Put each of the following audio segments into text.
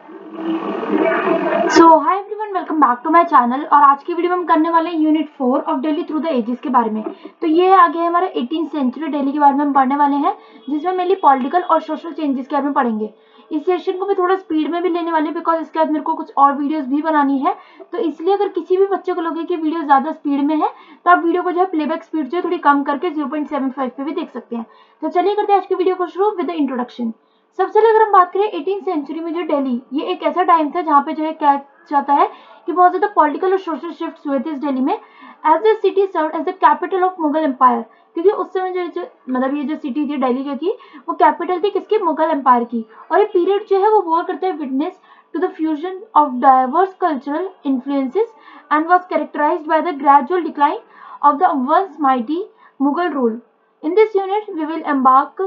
So hi everyone, welcome back to my channel. और आज की वीडियो में हम करने वाले हैं unit 4 of Delhi through the ages के बारे में। तो ये आगे हमारा 18th सेंचुरी दिल्ली के बारे में हम पढ़ने वाले हैं, जिसमें मेनली पॉलिटिकल और सोशल चेंजेस के बारे में पढ़ेंगे। इस सेशन को भी थोड़ा स्पीड में भी लेने वाले, बिकॉज इसके बाद मेरे को कुछ और वीडियोस भी बनानी है। तो इसलिए अगर किसी भी बच्चे को लगे कि वीडियो ज्यादा स्पीड में है, तो आप वीडियो को जो है प्लेबैक स्पीड जो है थोड़ी कम करके 0.75 पे भी देख सकते हैं। तो चलिए करते हैं आज की वीडियो को शुरू विद द इंट्रोडक्शन। सबसे पहले अगर हम बात करें 18th सेंचुरी में, जो दिल्ली ये एक ऐसा टाइम था जहाँ पे जो है क्या जाता है कि बहुत ज्यादा पॉलिटिकल और सोशल शिफ्ट हुए थे इस दिल्ली में, as the city serve as the capital of Mughal empire. क्योंकि उस समय मतलब ये जो सिटी थी दिल्ली जो थी, वो कैपिटल थी किसकी, मुगल एम्पायर की। और ये पीरियड जो है वो वॉर करता है witness to the fusion of diverse cultural influences and was characterised by the gradual decline of the once mighty Mughal rule. In this unit, we will embark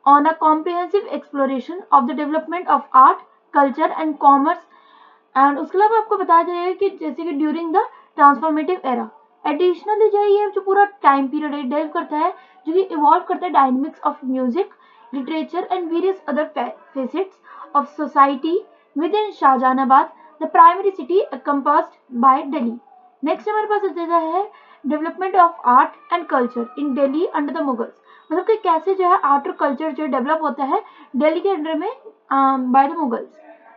on a comprehensive exploration of the development of art, culture and commerce, and उसके अलावा आपको बताया जाएगा कि जैसे कि during the transformative era. Additionally जो है ये जो पूरा टाइम पीरियड है डेव करता है, जो कि इवॉल्व करता है dynamics of music, literature and various other facets of society within Shahjahanabad, the primary city encompassed by Delhi. Next हमारे पास आता है development of art and culture in Delhi under the Mughals. मतलब कि कैसे जो है आर्ट और कल्चर जो डेवलप होता है दिल्ली के अंडर में बाय द मुगल्स।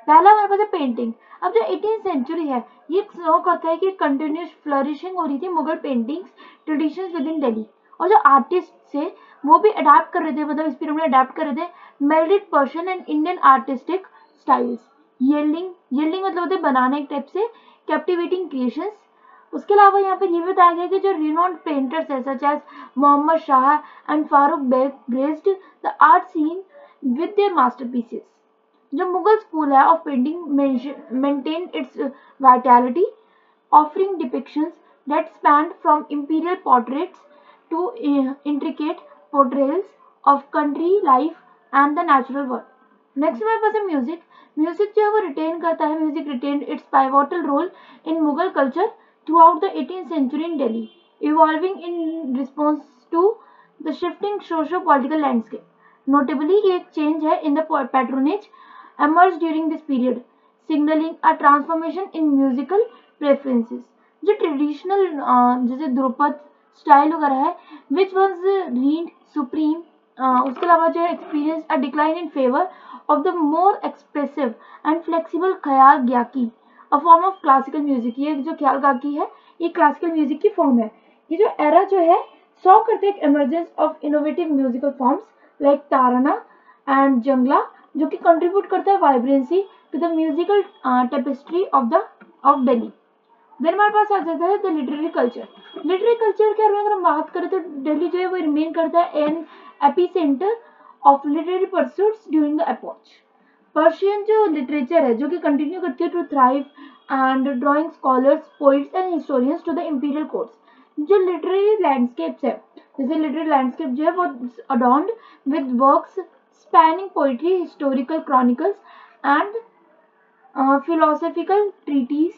पहला हमारे पास है पेंटिंग। अब जो 18th सेंचुरी है, ये शो करता है कि कंटिन्यूस फ्लरिशिंग हो रही थी Mughal paintings traditions with in Delhi. और जो आर्टिस्ट थे वो भी अडाप्ट कर रहे थे, मतलब इस पीरियड में अडाप्ट कर रहे थे melded Persian and Indian artistic styles. Yielding yielding मतलब होते बनाने एक टाइप से कैप्टिवेटिंग क्रिएशंस। उसके अलावा यहाँ पर ये भी बताया गया कि जो रिनोन्ड पेंटर्स है such as Mohammad Shah and Farrukh Beg graced the art scene with their masterpieces. जो मुगल स्कूल है of painting maintained its vitality, offering depictions that spanned from imperial portraits to intricate portrayals of country life and the natural world. Next हमारे पास है music. Music जो है वो retain करता है, music retain its pivotal role in Mughal culture throughout the 18th century in Delhi, evolving in response to the shifting socio political landscape. Notably एक change है in the patronage emerged during this period, signaling a transformation in musical preferences. जो traditional जैसे Dhrupad style वगैरह है, which was read supreme, उसके अलावा जो है experience a decline in favour of the more expressive and flexible khayal gayaki, a form of classical music. ये जो ख्याल गाकी है ये क्लासिकल म्यूजिक की फॉर्म है। ये जो एरा जो है सॉ करते हैं emergence of innovative musical forms like tarana and jangla, जो कि कंट्रीब्यूट करता है vibrancy to the musical tapestry of Delhi. Then हमारे पास आ जाता है the literary culture. Literary culture के बारे में अगर हम बात करें तो दिल्ली जो है वो रिमेन करता है an epicentre of literary pursuits during the epoch. Persian जो लिटरेचर है जो कि कंटिन्यू करती है to thrive and drawing scholars poets and historians to the imperial courts. जो लिटरेरी लैंडस्केप्स है, जैसे लिटरेरी लैंडस्केप जो है वो adorned with works spanning poetry, historical chronicles, and philosophical treatises,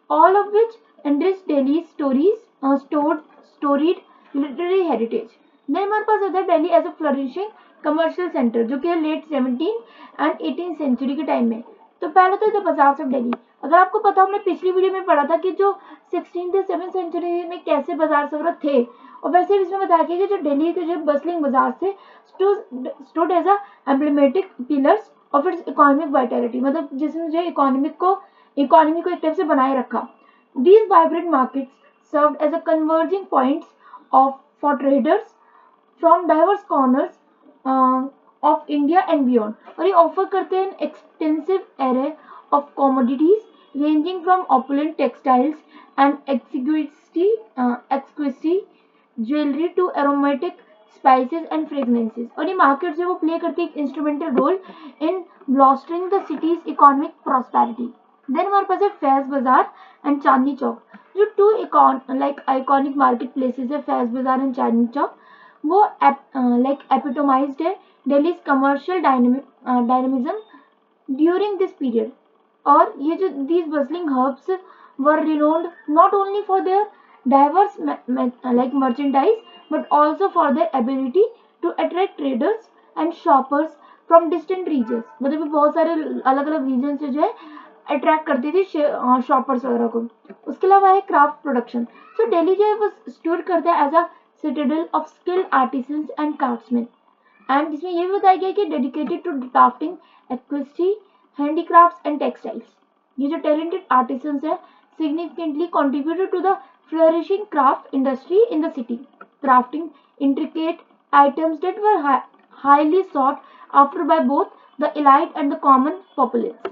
all of which enrich Delhi's storied literary heritage. Then हमारे पास आता है Delhi as a flourishing commercial centre, जो कि है लेट 17 एंड 18 सेंचुरी के टाइम में। तो पहले तो बाजार ऑफ दिल्ली। अगर आपको पता, हमने पिछली वीडियो में पढ़ा था कि जो 16 से 7 सेंचुरी में कैसे बाजार वगैरह थे, और वैसे इसमें बताया गया कि जो दिल्ली के जो बसलिंग बाजार थे stood as a emblematic pillars of its economic vitality, मतलब जिसने जो इकोनॉमी को एक टाइप से बनाए रखा। These vibrant markets served as a converging points of for traders from diverse corners of India and beyond, और ये ऑफर करते हैं extensive array of commodities ranging from opulent textiles and exquisite jewelry to aromatic spices and fragrances। और ये market जो वो play करती है एक instrumental role in bolstering the cities economic prosperity. Then हमारे पास है फैज बाजार एंड चांदनी चौक। जो टू आइकॉनिक मार्केट प्लेसेस है, फैज बाजार एंड चांदनी चौक, वो एपिटोमाइज्ड है Delhi's commercial dynamism during this period. और ये जो these bustling hubs were renowned not only for their diverse merchandise but also for their ability to attract traders and shoppers from distant regions, मतलब बहुत सारे अलग अलग रीजन से जो है अट्रैक्ट करती थी शॉपर्स वगैरह को। उसके अलावा है क्राफ्ट प्रोडक्शन। सो दिल्ली जो है वो स्टोर करता है as a citadel of skilled artisans and craftsmen, and जिसमें ये भी बताया गया कि dedicated to drafting, equestry, handicrafts and textiles. ये जो टैलेंटेड आर्टिसंस है significantly contributed to the flourishing craft industry in the city, crafting intricate items that were highly sought after by both the elite and the common populace.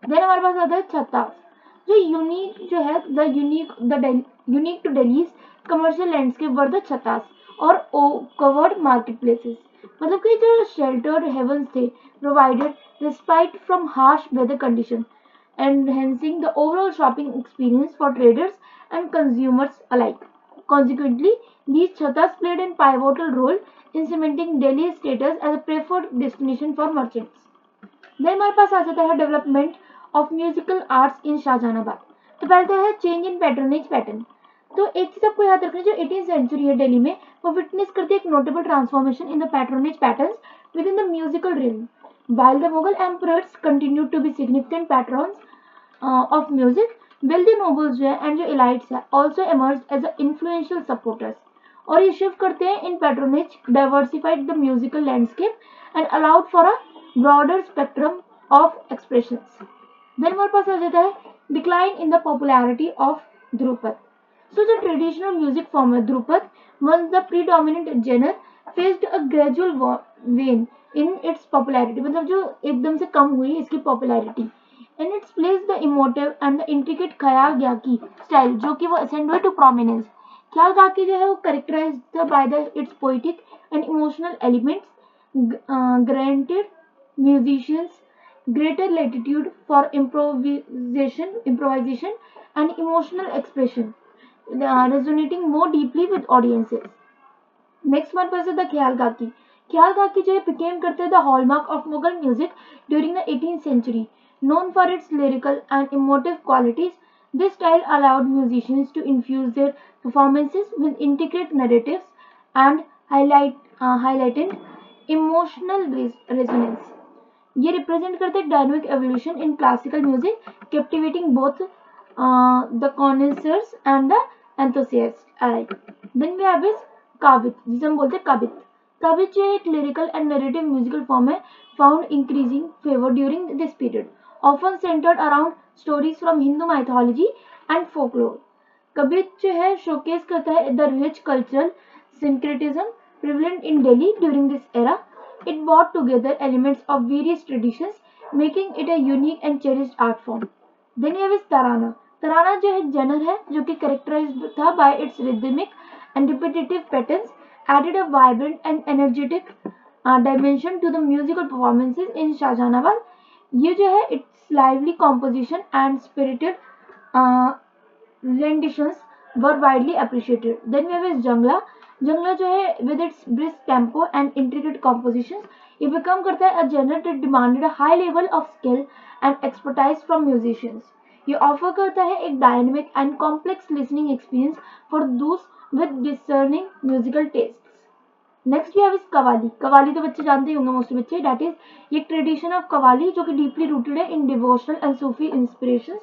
Then हमारे पास आता है छत्ता, जो unique जो है unique to Delhi's commercial landscape were the chhattas और covered market places, मतलब कि जो शेल्टर्ड हेवंस थे provided respite from harsh weather condition, enhancing the overall shopping experience for traders and consumers alike. Consequently, these chhattas played a pivotal role in cementing Delhi's status as a preferred destination for merchants. Then हमारे पास आ जाता है development of musical arts in Shahjahanabad. तो पहले तो है change in patronage pattern. तो एक चीज आपको याद रखना, जो 18th सेंचुरी है दिल्ली में, वो विटनेस करती है एक notable transformation in the patronage patterns with in the musical realm. While the Mughal emperors continued to be significant patrons of music, wealthy nobles जो है and जो elites है also emerged as influential supporters, और ये shift करते हैं इन patronage diversified the musical landscape and allowed for a broader spectrum of expressions. Then हमारे पास आ जाता है decline in the popularity of Dhrupad. So the traditional music form of Dhrupad, once the predominant genre, faced a gradual wane in its popularity, मतलब जो एकदम से कम हुई इसकी popularity. In its place the emotive and the intricate ख्याल गाकी style, जो कि वो ascend हुए to prominence. ख्याल गाकी जो है वो characterized by its poetic and emotional elements, granted musicians greater latitude for improvisation and emotional expression, resonating more deeply with audiences. Next one was the ख्याल गाकी. ख्याल गाकी जो है became करते हैं the hallmark of Mughal music during the 18th century. Known for its lyrical and emotive qualities, this style allowed musicians to infuse their performances with intricate narratives and highlighted emotional resonance. ये represent करते हैं dynamic evolution in classical music, captivating both the connoisseurs and the enthusiast alike. Then we have is kavit, जिसे हम बोलते हैं काबित। काबित जो एक lyrical and narrative musical form है, found increasing favour during this period, often centred around stories from Hindu mythology and folklore. Kabit जो है showcase करता है the rich cultural syncretism prevalent in Delhi during this era. It brought together elements of various traditions, making it a unique and cherished art form. Then we have tarana. Tarana जो है genre है जो कि characterized था by its rhythmic and repetitive patterns, added a vibrant and energetic dimension to the musical performances in Shahjahanabad. ये जो है its lively composition and spirited uh, renditions were widely appreciated. Then we have Jangla. जंगला जो है with its brisk tempo and intricate compositions, it become करता है a genre that demanded a high level of skill and expertise from musicians. ये offer करता है एक dynamic and complex listening experience for those with discerning musical taste. Next we have is qawwali. Qawwali तो बच्चे जानते ही होंगे मोस्टली बच्चे, दैट इज ये ट्रेडिशन ऑफ कवाली जो कि डीपली रूटेड है in devotional and Sufi inspirations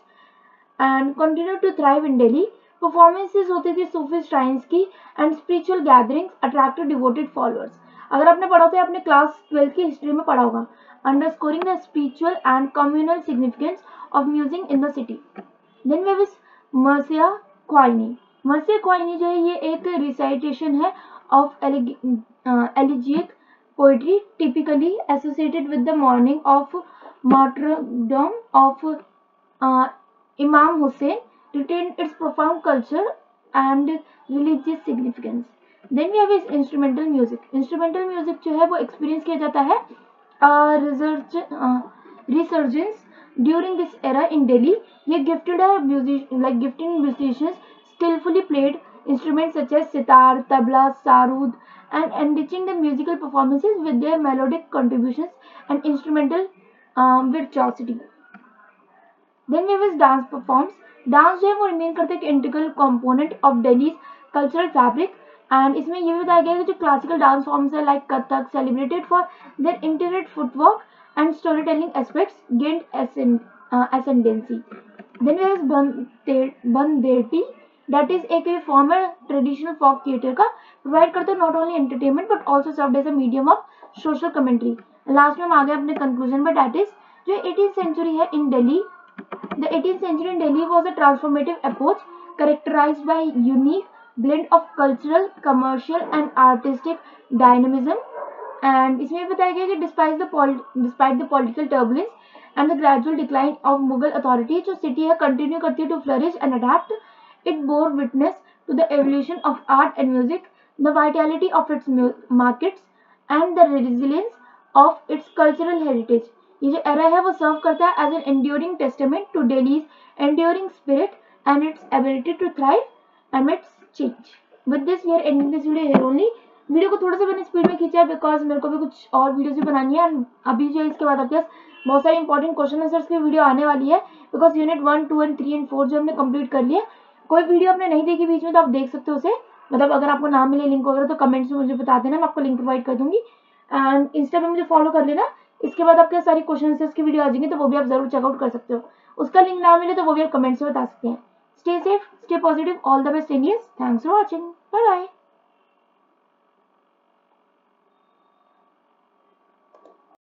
and continue to thrive in Delhi. Performances होती थी सूफी श्राइन्स की and spiritual gatherings attracted devoted followers. अगर आपने पढ़ा तो आपने क्लास 12 की हिस्ट्री में पढ़ा होगा, underscoring the spiritual and communal significance of music in the city. Then we have Marsiya Khwani. Marsiya Khwani जो है ये एक रिसाइटेशन है of elegiac poetry typically associated with the mourning ऑफ martyrdom of Imam Hussein, retained its profound culture and religious significance. Then we have is instrumental music. Instrumental music जो है वो experience किया जाता है resurgence during this era in Delhi. ये gifted है gifting musicians skillfully played instruments such as sitar, tabla, sarod, and enriching the musical performances with their melodic contributions and instrumental virtuosity. Then we have dance performs. Dance जो है वो remain करते हैं integral component of Delhi cultural fabric and इसमें ये भी बताया गया है कि जो क्लासिकल डांस फॉर्म्स है like Kathak celebrated for their integrated footwork and storytelling aspects gained ascendancy. Then there is Bandeti, that is एक former traditional folk theatre का provide करते not only entertainment but also served as a medium of social commentary. Last में हम आ गए अपने conclusion पर, that is जो 18th century है in Delhi. The 18th century in Delhi was a transformative epoch characterized by unique blend of cultural, commercial and artistic dynamism. And इसमें बताया गया कि despite the political turbulence and the gradual decline of Mughal authority, जो city है continue करती है to flourish and adapt. It bore witness to the evolution of art and music, the vitality of its markets and the resilience of its cultural heritage. ये जो era है वो serve करता है as an enduring testament to Delhi's enduring spirit and its ability to thrive amidst change. With this we are ending this video here only. Video को थोड़ा सा मैंने स्पीड में खींचा है बिकॉज मेरे को भी कुछ और वीडियोस भी बनानी है. अभी जो इसके बाद आपके पास बहुत सारी इंपॉर्टेंट क्वेश्चन आंसर्स की वीडियो आने वाली है बिकॉज यूनिट 1, 2 एंड 3 एंड 4 जो हमने कंप्लीट कर लिया. कोई वीडियो आपने नहीं देखी बीच में तो आप देख सकते हो उसे, मतलब अगर आपको ना मिले लिंक वगैरह तो कमेंट्स में मुझे बता देना, मैं आपको लिंक प्रोवाइड कर दूंगी. एंड इंस्टा पे मुझे फॉलो कर लेना. इसके बाद आपके सारी क्वेश्चन आंसर्स की वीडियो आ जाएंगी तो वो भी आप जरूर चेकआउट कर सकते हो. उसका लिंक ना मिले तो वो भी आप कमेंट्स में बता सकते हैं. Stay safe, stay positive, all the best Indians. Thanks for watching. Bye bye.